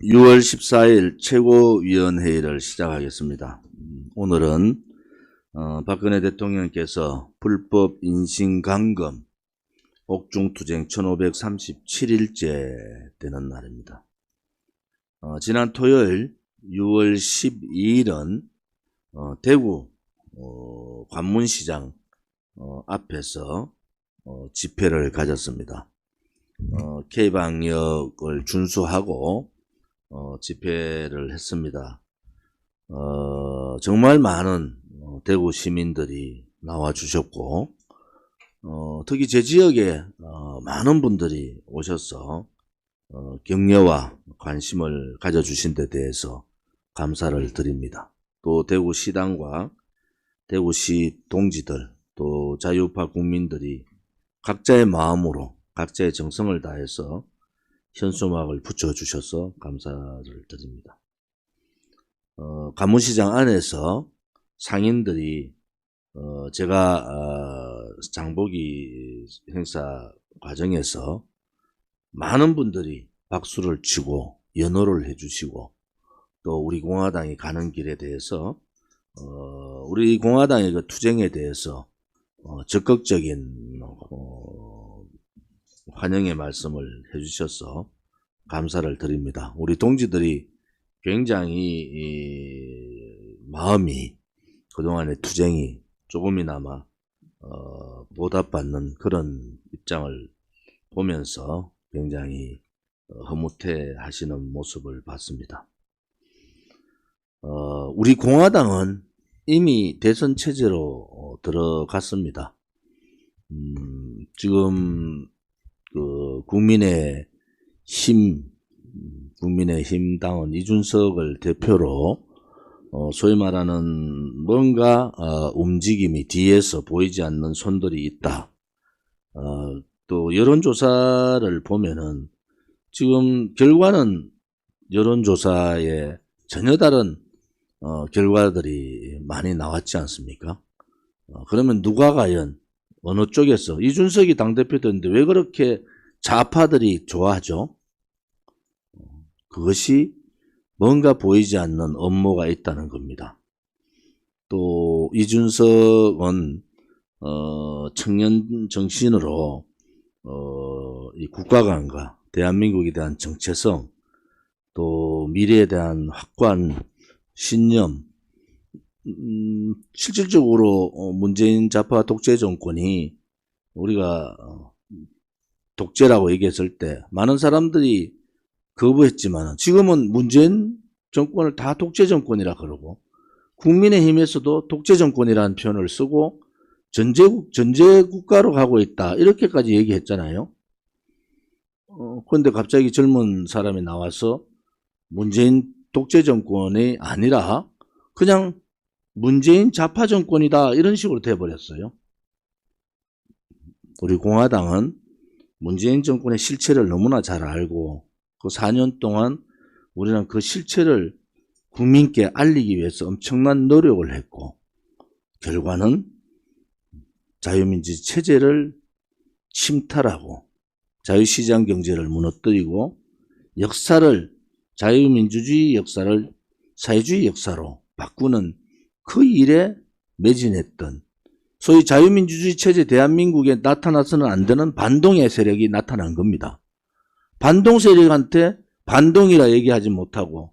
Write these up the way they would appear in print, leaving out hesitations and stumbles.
6월 14일 최고위원회의를 시작하겠습니다. 오늘은 박근혜 대통령께서 불법 인신감금 옥중투쟁 1537일째 되는 날입니다. 지난 토요일 6월 12일은 대구 관문시장 앞에서 집회를 가졌습니다. K방역을 준수하고 집회를 했습니다. 정말 많은 대구 시민들이 나와주셨고, 특히 제 지역에 많은 분들이 오셔서 격려와 관심을 가져주신 데 대해서 감사를 드립니다. 또 대구시당과 대구시 동지들, 또 자유우파 국민들이 각자의 마음으로 각자의 정성을 다해서 현수막을 붙여주셔서 감사를 드립니다. 관문시장 안에서 상인들이 제가 장보기 행사 과정에서 많은 분들이 박수를 치고 연호를 해주시고, 또 우리 공화당이 가는 길에 대해서 우리 공화당의 그 투쟁에 대해서 적극적인 환영의 말씀을 해주셔서 감사를 드립니다. 우리 동지들이 굉장히 마음이, 그동안의 투쟁이 조금이나마 보답받는 그런 입장을 보면서 굉장히 흐뭇해 하시는 모습을 봤습니다. 우리 공화당은 이미 대선 체제로 들어갔습니다. 지금 국민의힘 당은 이준석을 대표로 소위 말하는 뭔가 움직임이 뒤에서 보이지 않는 손들이 있다. 또 여론조사를 보면은 지금 결과는 여론조사에 전혀 다른 결과들이 많이 나왔지 않습니까? 그러면 누가 과연 어느 쪽에서, 이준석이 당대표 됐는데 왜 그렇게 좌파들이 좋아하죠? 그것이 뭔가 보이지 않는 업무가 있다는 겁니다. 또 이준석은 청년 정신으로 이 국가관과 대한민국에 대한 정체성, 또 미래에 대한 확고한 신념, 실질적으로 문재인 좌파 독재 정권이 우리가 독재라고 얘기했을 때 많은 사람들이 거부했지만, 지금은 문재인 정권을 다 독재 정권이라 그러고, 국민의힘에서도 독재 정권이라는 표현을 쓰고 전제 국가로 가고 있다, 이렇게까지 얘기했잖아요. 그런데 갑자기 젊은 사람이 나와서 문재인 독재 정권이 아니라 그냥 문재인 좌파 정권이다, 이런 식으로 돼버렸어요. 우리 공화당은 문재인 정권의 실체를 너무나 잘 알고, 그 4년 동안 우리는 그 실체를 국민께 알리기 위해서 엄청난 노력을 했고, 결과는 자유민주주의 체제를 침탈하고 자유시장 경제를 무너뜨리고 자유민주주의 역사를 사회주의 역사로 바꾸는 그 일에 매진했던, 소위 자유민주주의 체제 대한민국에 나타나서는 안 되는 반동의 세력이 나타난 겁니다. 반동 세력한테 반동이라 얘기하지 못하고,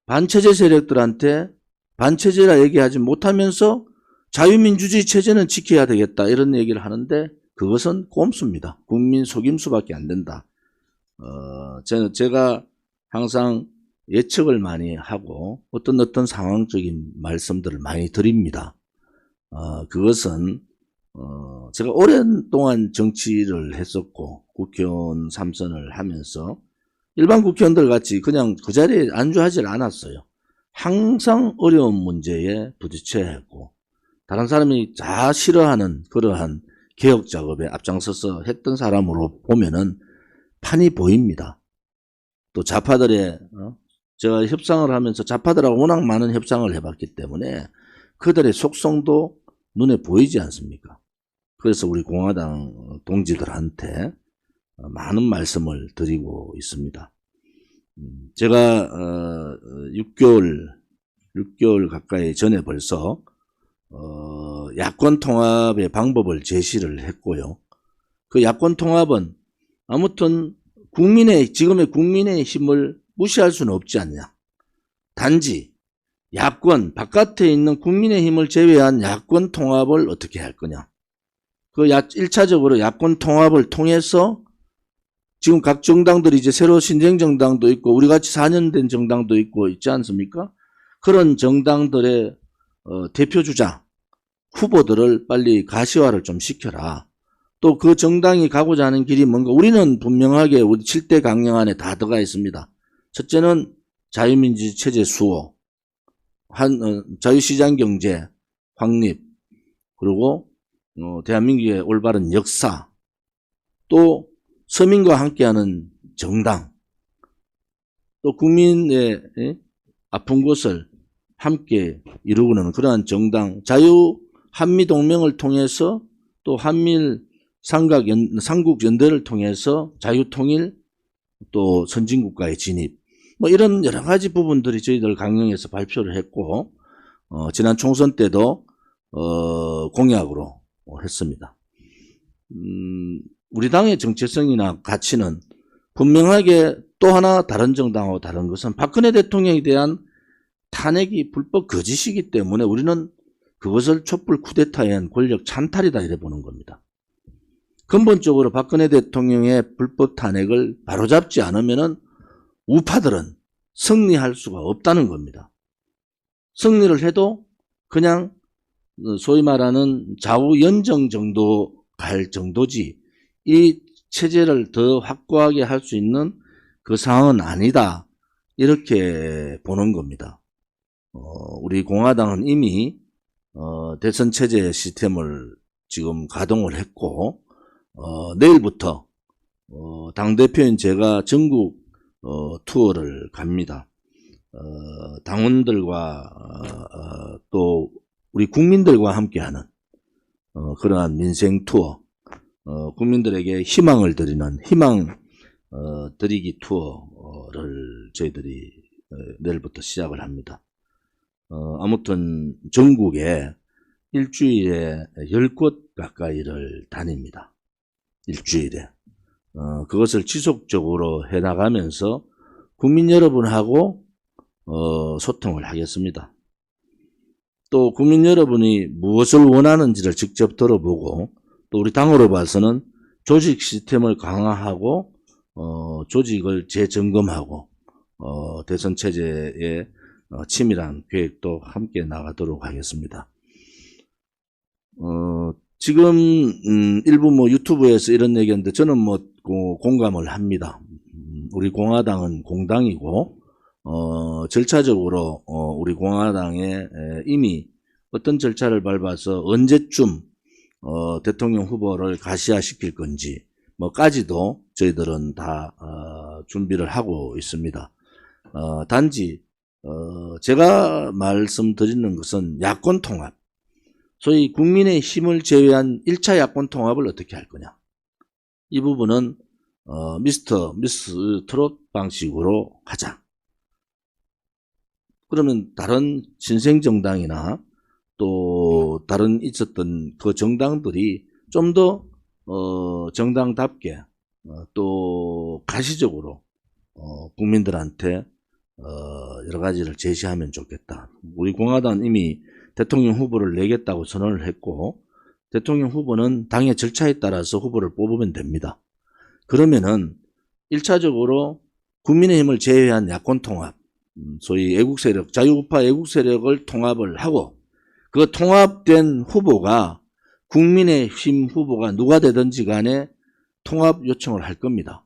반체제 세력들한테 반체제라 얘기하지 못하면서 자유민주주의 체제는 지켜야 되겠다, 이런 얘기를 하는데 그것은 꼼수입니다. 국민 속임수밖에 안 된다. 제가 항상 예측을 많이 하고 어떤 상황적인 말씀들을 많이 드립니다. 그것은 제가 오랜 동안 정치를 했었고 국회의원 3선을 하면서 일반 국회의원들 같이 그냥 그 자리에 안주하지 않았어요. 항상 어려운 문제에 부딪혀야 했고, 다른 사람이 다 싫어하는 그러한 개혁 작업에 앞장서서 했던 사람으로 보면은 판이 보입니다. 또 좌파들의 제가 협상을 하면서 좌파들하고 워낙 많은 협상을 해봤기 때문에 그들의 속성도 눈에 보이지 않습니까? 그래서 우리 공화당 동지들한테 많은 말씀을 드리고 있습니다. 제가 6개월 가까이 전에 벌써 야권 통합의 방법을 제시를 했고요. 그 야권 통합은 아무튼 지금의 국민의 힘을 무시할 수는 없지 않냐. 단지 야권 바깥에 있는 국민의 힘을 제외한 야권 통합을 어떻게 할 거냐. 그 1차적으로 야권 통합을 통해서 지금 각 정당들이 이제 새로 신생 정당도 있고 우리 같이 4년 된 정당도 있고 있지 않습니까? 그런 정당들의 대표주자 후보들을 빨리 가시화를 좀 시켜라. 또 그 정당이 가고자 하는 길이 뭔가 우리는 분명하게 우리 7대 강령 안에 다 들어가 있습니다. 첫째는 자유민주주의 체제 수호, 자유시장 경제 확립, 그리고 대한민국의 올바른 역사, 또 서민과 함께하는 정당, 또 국민의 아픈 것을 함께 이루고는 그러한 정당, 자유 한미 동맹을 통해서 또 한미일 삼국 연대를 통해서 자유 통일, 또 선진국가의 진입, 뭐 이런 여러 가지 부분들이 저희들 강령에서 발표를 했고 지난 총선 때도 공약으로 했습니다. 우리 당의 정체성이나 가치는 분명하게 또 하나 다른 정당하고 다른 것은 박근혜 대통령에 대한 탄핵이 불법 거짓이기 때문에 우리는 그것을 촛불 쿠데타에 의한 권력 찬탈이다 이래 보는 겁니다. 근본적으로 박근혜 대통령의 불법 탄핵을 바로잡지 않으면은 우파들은 승리할 수가 없다는 겁니다. 승리를 해도 그냥 소위 말하는 좌우 연정 정도 갈 정도지 이 체제를 더 확고하게 할 수 있는 그 상황은 아니다. 이렇게 보는 겁니다. 우리 공화당은 이미 대선 체제 시스템을 지금 가동을 했고 내일부터 당대표인 제가 전국 투어를 갑니다. 당원들과 또 우리 국민들과 함께하는 그러한 민생 투어, 국민들에게 희망을 드리는 희망 드리기 투어를 저희들이 내일부터 시작을 합니다. 아무튼 전국에 일주일에 10곳 가까이를 다닙니다. 일주일에. 그것을 지속적으로 해나가면서 국민 여러분하고 소통을 하겠습니다. 또 국민 여러분이 무엇을 원하는지를 직접 들어보고 또 우리 당으로 봐서는 조직 시스템을 강화하고 조직을 재점검하고 대선 체제의 치밀한 계획도 함께 나가도록 하겠습니다. 지금 일부 뭐 유튜브에서 이런 얘기했는데 저는 뭐 공감을 합니다. 우리 공화당은 공당이고 절차적으로 우리 공화당에 이미 어떤 절차를 밟아서 언제쯤 대통령 후보를 가시화시킬 건지 뭐까지도 저희들은 다 준비를 하고 있습니다. 단지 제가 말씀드리는 것은 야권 통합, 소위 국민의 힘을 제외한 1차 야권 통합을 어떻게 할 거냐. 이 부분은 미스 트롯 방식으로 하자. 그러면 다른 신생정당이나 또 다른 있었던 그 정당들이 좀 더 정당답게 또 가시적으로 국민들한테 여러 가지를 제시하면 좋겠다. 우리 공화당은 이미 대통령 후보를 내겠다고 선언을 했고 대통령 후보는 당의 절차에 따라서 후보를 뽑으면 됩니다. 그러면은 1차적으로 국민의힘을 제외한 야권 통합, 소위 애국세력, 자유우파 애국세력을 통합을 하고 그 통합된 후보가 국민의힘 후보가 누가 되든지 간에 통합 요청을 할 겁니다.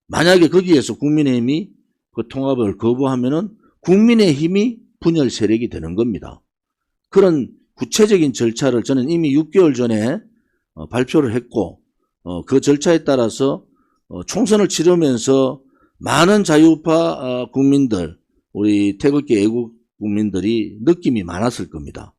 만약에 거기에서 국민의힘이 그 통합을 거부하면은 국민의힘이 분열 세력이 되는 겁니다. 그런 구체적인 절차를 저는 이미 6개월 전에 발표를 했고 그 절차에 따라서 총선을 치르면서 많은 자유우파 국민들, 우리 태극기 애국 국민들이 느낌이 많았을 겁니다.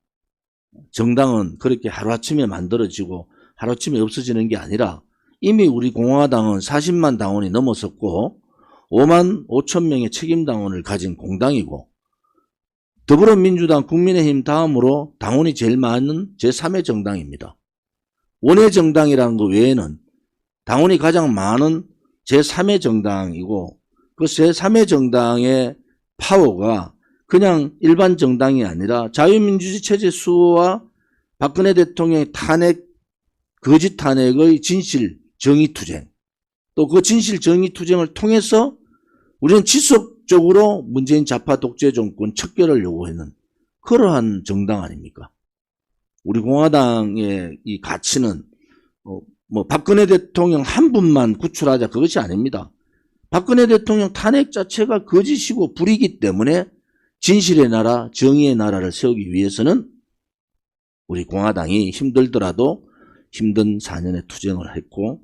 정당은 그렇게 하루아침에 만들어지고 하루아침에 없어지는 게 아니라 이미 우리 공화당은 40만 당원이 넘어섰고 5만 5천 명의 책임당원을 가진 공당이고 더불어민주당, 국민의힘 다음으로 당원이 제일 많은 제3의 정당입니다. 원외 정당이라는 것 외에는 당원이 가장 많은 제3의 정당이고 그 제3의 정당의 파워가 그냥 일반 정당이 아니라 자유민주주의 체제 수호와 박근혜 대통령의 탄핵, 거짓 탄핵의 진실 정의투쟁, 또 그 진실 정의투쟁을 통해서 우리는 지속적으로 문재인 좌파 독재 정권 척결을 요구하는 그러한 정당 아닙니까? 우리 공화당의 이 가치는 뭐 박근혜 대통령 한 분만 구출하자 그것이 아닙니다. 박근혜 대통령 탄핵 자체가 거짓이고 불이기 때문에 진실의 나라, 정의의 나라를 세우기 위해서는 우리 공화당이 힘들더라도 힘든 4년의 투쟁을 했고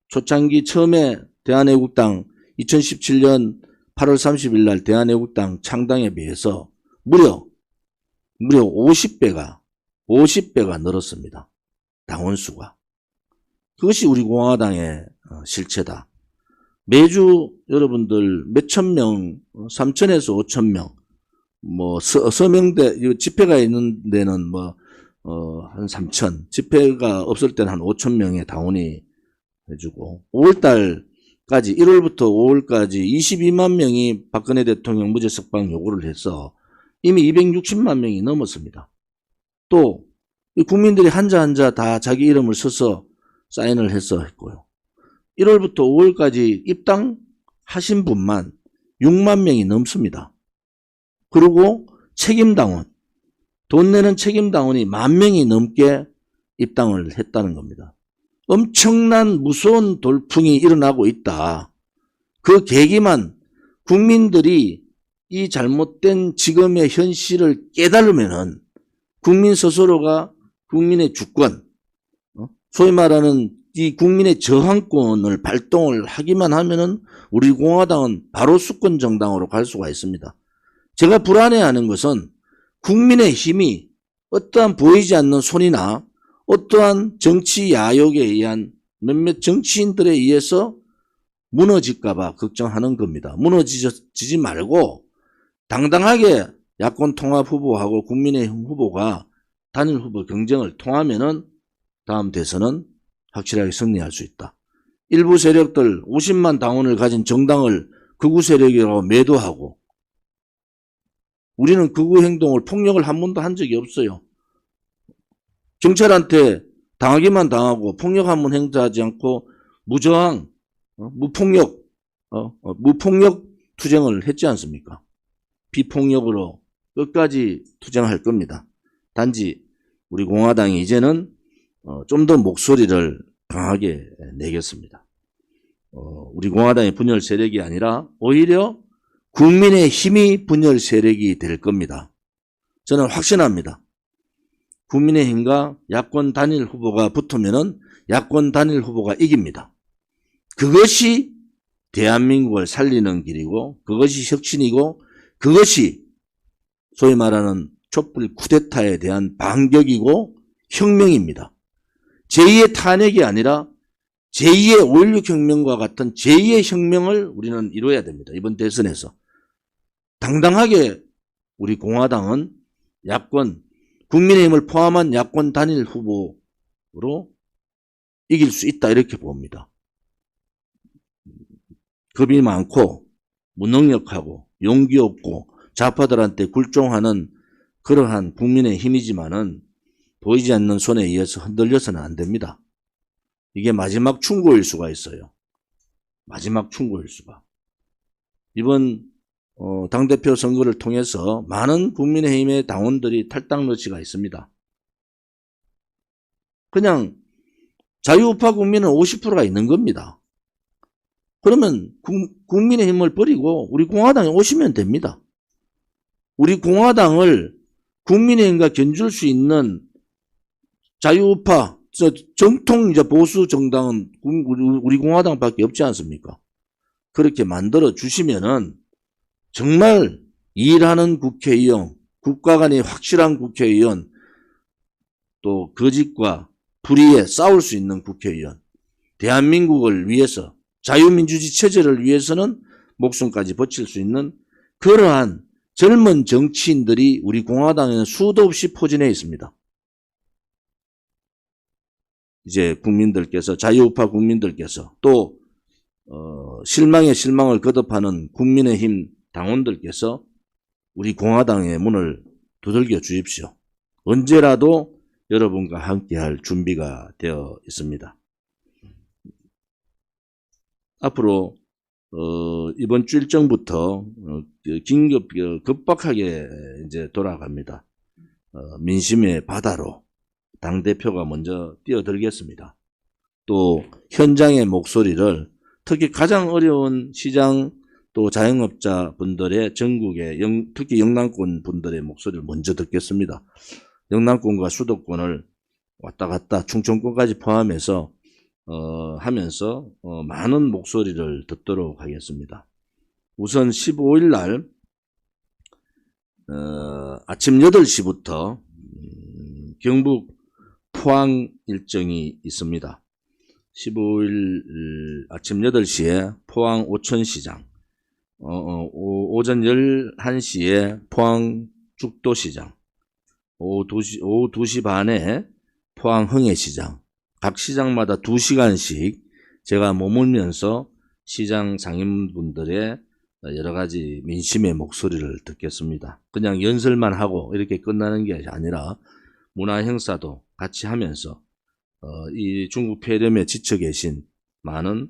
초창기 처음에 대한애국당 2017년 8월 30일 날 대한애국당 창당에 비해서 무려 50배가 늘었습니다. 당원수가. 그것이 우리 공화당의 실체다. 매주 여러분들 몇천 명, 3천에서 5천 명, 뭐 서명대 집회가 있는 데는 한 3천, 집회가 없을 때는 한 5천 명의 당원이 해주고 5월달까지 1월부터 5월까지 22만 명이 박근혜 대통령 무죄 석방 요구를 해서 이미 260만 명이 넘었습니다. 또 국민들이 한자 다 자기 이름을 써서 사인을 해서 했고요. 1월부터 5월까지 입당하신 분만 6만 명이 넘습니다. 그리고 책임당원, 돈 내는 책임당원이 10,000명이 넘게 입당을 했다는 겁니다. 엄청난 무서운 돌풍이 일어나고 있다. 그 계기만 국민들이 이 잘못된 지금의 현실을 깨달으면은 국민 스스로가 국민의 주권, 소위 말하는 이 국민의 저항권을 발동을 하기만 하면은 우리 공화당은 바로 수권 정당으로 갈 수가 있습니다. 제가 불안해하는 것은 국민의 힘이 어떠한 보이지 않는 손이나 어떠한 정치 야욕에 의한 몇몇 정치인들에 의해서 무너질까봐 걱정하는 겁니다. 무너지지 말고 당당하게 야권 통합 후보하고 국민의힘 후보가 단일 후보 경쟁을 통하면은 다음 대선은 확실하게 승리할 수 있다. 일부 세력들 50만 당원을 가진 정당을 극우 세력이라고 매도하고 우리는 극우 행동을 폭력을 한 번도 한 적이 없어요. 경찰한테 당하기만 당하고 폭력 한 번 행사하지 않고 무저항, 무폭력 투쟁을 했지 않습니까? 비폭력으로 끝까지 투쟁할 겁니다. 단지 우리 공화당이 이제는 좀 더 목소리를 강하게 내겠습니다. 우리 공화당의 분열 세력이 아니라 오히려 국민의 힘이 분열 세력이 될 겁니다. 저는 확신합니다. 국민의힘과 야권 단일 후보가 붙으면은 야권 단일 후보가 이깁니다. 그것이 대한민국을 살리는 길이고 그것이 혁신이고 그것이 소위 말하는 촛불 쿠데타에 대한 반격이고 혁명입니다. 제2의 탄핵이 아니라 제2의 5.16 혁명과 같은 제2의 혁명을 우리는 이루어야 됩니다. 이번 대선에서. 당당하게 우리 공화당은 야권, 국민의힘을 포함한 야권 단일 후보로 이길 수 있다 이렇게 봅니다. 겁이 많고 무능력하고 용기 없고 좌파들한테 굴종하는 그러한 국민의 힘이지만은 보이지 않는 손에 의해서 흔들려서는 안 됩니다. 이게 마지막 충고일 수가 있어요. 마지막 충고일 수가. 이번 당대표 선거를 통해서 많은 국민의힘의 당원들이 탈당 러시가 있습니다. 그냥 자유우파 국민은 50%가 있는 겁니다. 그러면 국민의힘을 버리고 우리 공화당에 오시면 됩니다. 우리 공화당을 국민의힘과 견줄 수 있는 자유우파, 정통 이제 보수 정당은 우리 공화당밖에 없지 않습니까? 그렇게 만들어 주시면은 정말 일하는 국회의원, 국가 간의 확실한 국회의원, 또 거짓과 불의에 싸울 수 있는 국회의원, 대한민국을 위해서 자유민주주의 체제를 위해서는 목숨까지 바칠 수 있는 그러한 젊은 정치인들이 우리 공화당에는 수도 없이 포진해 있습니다. 이제 국민들께서, 자유우파 국민들께서 또 실망에 실망을 거듭하는 국민의힘 당원들께서 우리 공화당의 문을 두들겨 주십시오. 언제라도 여러분과 함께할 준비가 되어 있습니다. 앞으로 이번 주 일정부터 긴급 급박하게 이제 돌아갑니다. 민심의 바다로 당대표가 먼저 뛰어들겠습니다. 또 현장의 목소리를 특히 가장 어려운 시장 또 자영업자 분들의 전국의 특히 영남권 분들의 목소리를 먼저 듣겠습니다. 영남권과 수도권을 왔다 갔다 충청권까지 포함해서 하면서 많은 목소리를 듣도록 하겠습니다. 우선 15일 날 아침 8시부터 경북 포항 일정이 있습니다. 15일 아침 8시에 포항 오천시장, 오전 11시에 포항 죽도시장, 오후 2시 반에 포항 흥해시장, 각 시장마다 2시간씩 제가 머물면서 시장 상임분들의 여러 가지 민심의 목소리를 듣겠습니다. 그냥 연설만 하고 이렇게 끝나는 게 아니라 문화 행사도 같이 하면서 이 중국 폐렴에 지쳐 계신 많은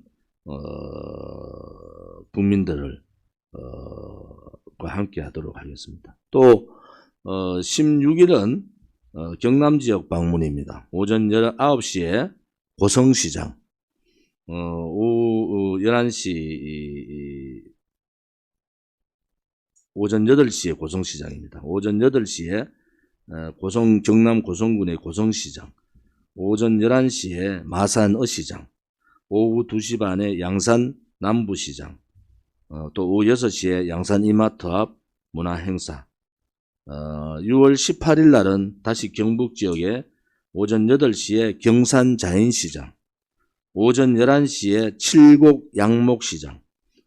국민들을 함께 하도록 하겠습니다. 또 16일은 경남 지역 방문입니다. 오전 9시에 고성시장, 오후 11시, 오전 8시에 고성시장입니다. 오전 8시에 경남 고성군의 고성시장, 오전 11시에 마산 어시장, 오후 2시 반에 양산 남부시장, 또 오후 6시에 양산 이마트 앞 문화행사, 6월 18일 날은 다시 경북 지역에 오전 8시에 경산 자인시장, 오전 11시에 칠곡 양목시장,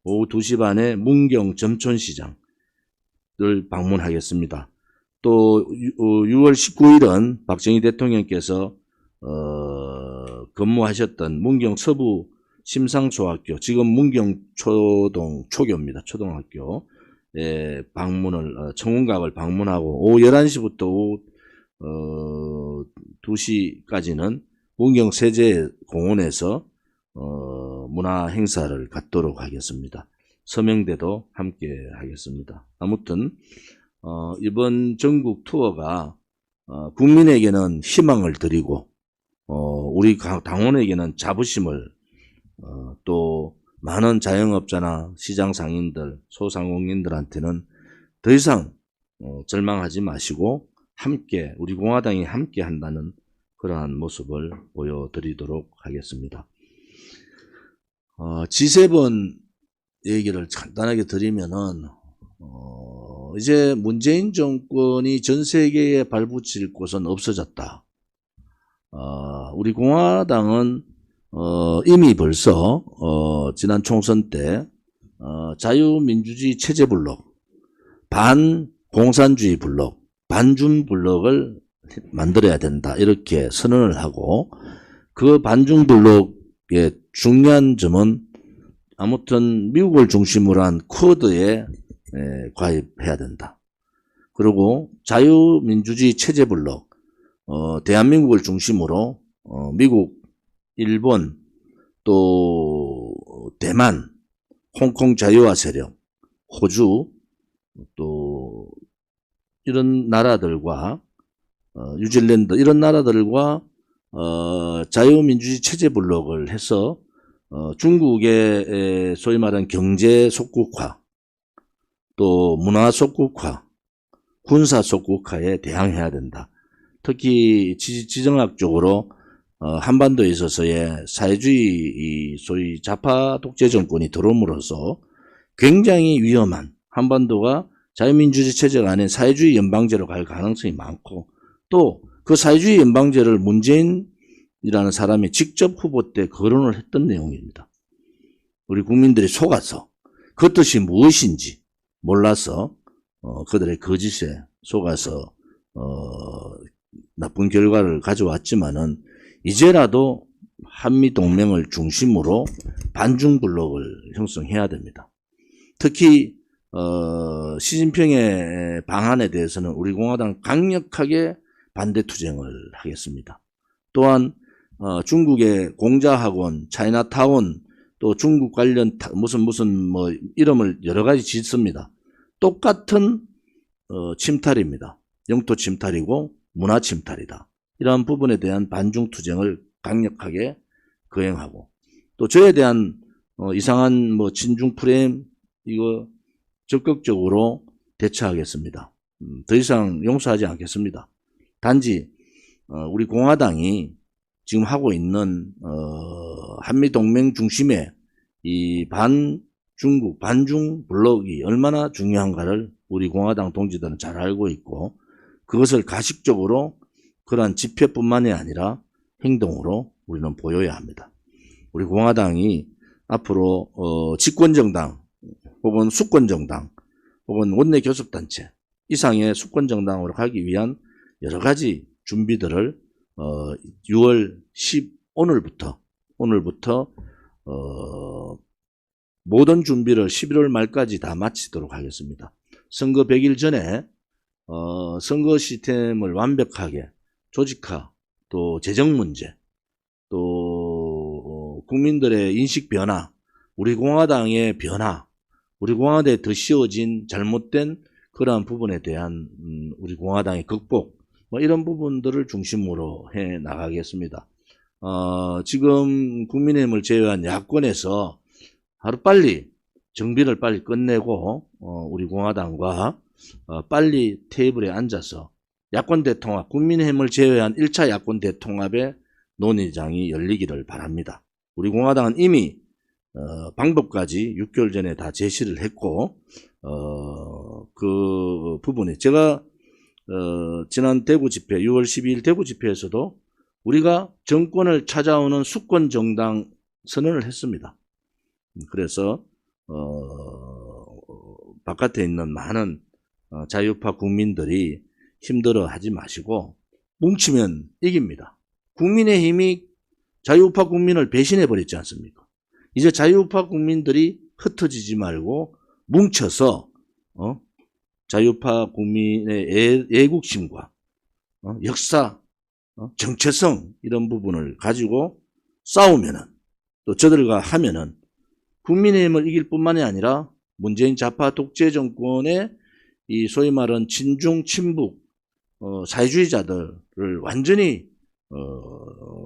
오후 2시 반에 문경 점촌시장을 방문하겠습니다. 또 6월 19일은 박정희 대통령께서 근무하셨던 문경 서부 심상초학교, 지금 문경 초교입니다. 초등학교 방문을 청운각을 방문하고 오후 11시부터 오후 2시까지는 문경 세제공원에서 문화 행사를 갖도록 하겠습니다. 서명대도 함께 하겠습니다. 아무튼 이번 전국 투어가 국민에게는 희망을 드리고 우리 당원에게는 자부심을 또 많은 자영업자나 시장 상인들, 소상공인들한테는 더 이상 절망하지 마시고 함께 우리 공화당이 함께 한다는 그러한 모습을 보여드리도록 하겠습니다. G7 얘기를 간단하게 드리면은 이제 문재인 정권이 전 세계에 발붙일 곳은 없어졌다. 우리 공화당은 이미 벌써 지난 총선 때 자유민주주의 체제 블록, 반공산주의 블록, 반중 블록을 만들어야 된다 이렇게 선언을 하고, 그 반중 블록의 중요한 점은 아무튼 미국을 중심으로 한 쿼드에 가입해야 된다. 그리고 자유민주주의 체제 블록, 대한민국을 중심으로 미국, 일본, 또 대만, 홍콩 자유화 세력, 호주, 또 이런 나라들과 뉴질랜드 이런 나라들과 자유민주주의 체제 블록을 해서 중국의 소위 말하는 경제 속국화, 또 문화 속국화, 군사 속국화에 대항해야 된다. 특히 지정학적으로 한반도에 있어서의 사회주의 소위 좌파 독재 정권이 들어옴으로써 굉장히 위험한, 한반도가 자유민주주의 체제가 아닌 사회주의 연방제로 갈 가능성이 많고, 또 그 사회주의 연방제를 문재인이라는 사람이 직접 후보 때 거론을 했던 내용입니다. 우리 국민들이 속아서 그 뜻이 무엇인지 몰라서 그들의 거짓에 속아서 나쁜 결과를 가져왔지만은 이제라도 한미동맹을 중심으로 반중블록을 형성해야 됩니다. 특히 시진핑의 방안에 대해서는 우리 공화당 강력하게 반대 투쟁을 하겠습니다. 또한 중국의 공자학원, 차이나타운, 또 중국 관련 무슨 뭐 이름을 여러 가지 짓습니다. 똑같은 침탈입니다. 영토 침탈이고 문화 침탈이다. 이러한 부분에 대한 반중 투쟁을 강력하게 거행하고, 또 저에 대한 이상한 뭐 친중 프레임 이거 적극적으로 대처하겠습니다. 더 이상 용서하지 않겠습니다. 단지 우리 공화당이 지금 하고 있는 한미동맹 중심의 이 반중국, 반중 블록이 얼마나 중요한가를 우리 공화당 동지들은 잘 알고 있고, 그것을 가식적으로 그러한 집회뿐만이 아니라 행동으로 우리는 보여야 합니다. 우리 공화당이 앞으로 집권정당 혹은 수권정당 혹은 원내교섭단체 이상의 수권정당으로 가기 위한 여러 가지 준비들을 6월 10 오늘부터 모든 준비를 11월 말까지 다 마치도록 하겠습니다. 선거 100일 전에 선거 시스템을 완벽하게 조직화, 또 재정 문제, 또 국민들의 인식 변화, 우리 공화당의 변화, 우리 공화당에 더 씌워진 잘못된 그러한 부분에 대한 우리 공화당의 극복, 뭐 이런 부분들을 중심으로 해 나가겠습니다. 지금 국민의힘을 제외한 야권에서 하루빨리 정비를 빨리 끝내고 우리 공화당과 빨리 테이블에 앉아서 야권 대통합, 국민의힘을 제외한 1차 야권 대통합의 논의장이 열리기를 바랍니다. 우리 공화당은 이미 방법까지 6개월 전에 다 제시를 했고, 그 부분에 제가 지난 대구 집회 6월 12일 대구 집회에서도 우리가 정권을 찾아오는 수권 정당 선언을 했습니다. 그래서 바깥에 있는 많은 자유파 국민들이 힘들어하지 마시고 뭉치면 이깁니다. 국민의힘이 자유파 국민을 배신해 버렸지 않습니까? 이제 자유파 국민들이 흩어지지 말고 뭉쳐서 자유파 국민의 애국심과 역사, 정체성 이런 부분을 가지고 싸우면은, 또 저들과 하면은 국민의힘을 이길 뿐만이 아니라 문재인 좌파 독재 정권의 이 소위 말하는 친중 친북 사회주의자들을 완전히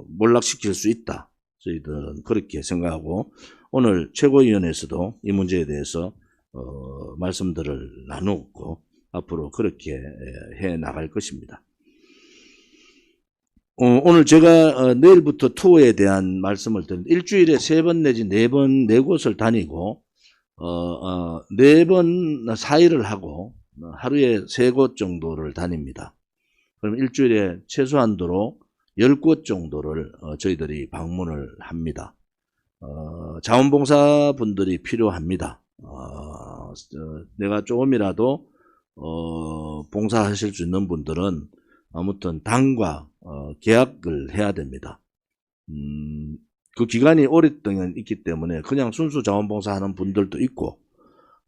몰락시킬 수 있다. 저희들은 그렇게 생각하고, 오늘 최고위원회에서도 이 문제에 대해서 말씀들을 나누었고 앞으로 그렇게 해 나갈 것입니다. 오늘 제가 내일부터 투어에 대한 말씀을 드리는데, 일주일에 3번 내지 4번 4곳을 다니고 4번 4일을 하고 하루에 3곳 정도를 다닙니다. 그럼 일주일에 최소한도로 10곳 정도를 저희들이 방문을 합니다. 자원봉사분들이 필요합니다. 내가 조금이라도 봉사하실 수 있는 분들은 아무튼 당과 계약을 해야 됩니다. 그 기간이 오랫동안 있기 때문에 그냥 순수 자원봉사하는 분들도 있고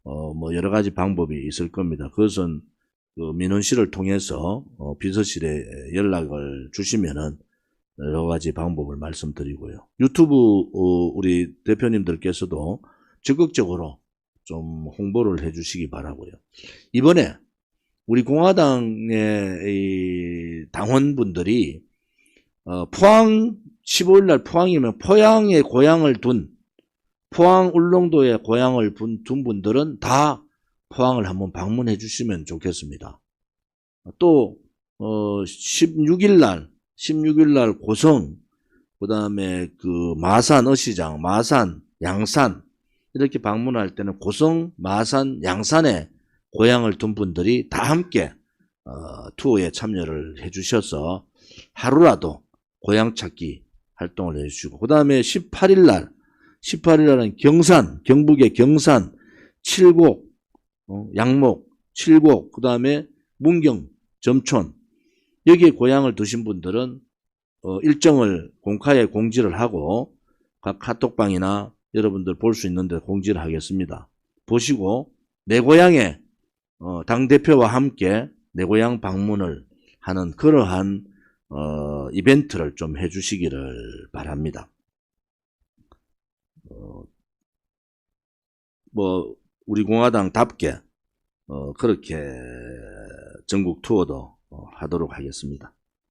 뭐 여러 가지 방법이 있을 겁니다. 그것은 그 민원실을 통해서 비서실에 연락을 주시면은 여러 가지 방법을 말씀드리고요. 유튜브 우리 대표님들께서도 적극적으로 좀 홍보를 해주시기 바라고요. 이번에 우리 공화당의 이 당원분들이 포항 15일날 포항이면 포항에 고향을 둔, 포항 울릉도에 고향을 둔 분들은 다 포항을 한번 방문해 주시면 좋겠습니다. 또 16일날 고성, 그 다음에 그 마산 어시장, 마산, 양산 이렇게 방문할 때는 고성, 마산, 양산에 고향을 둔 분들이 다 함께 투어에 참여를 해 주셔서 하루라도 고향 찾기 활동을 해 주시고, 그 다음에 18일날은 경산, 경북의 경산 칠곡, 양목, 칠곡, 그 다음에 문경, 점촌, 여기에 고향을 두신 분들은 일정을 공카에 공지를 하고 각 카톡방이나 여러분들 볼 수 있는데 공지를 하겠습니다. 보시고 내 고향에 당대표와 함께 내 고향 방문을 하는 그러한 이벤트를 좀 해주시기를 바랍니다. 뭐 우리 공화당답게 그렇게 전국 투어도 하도록 하겠습니다.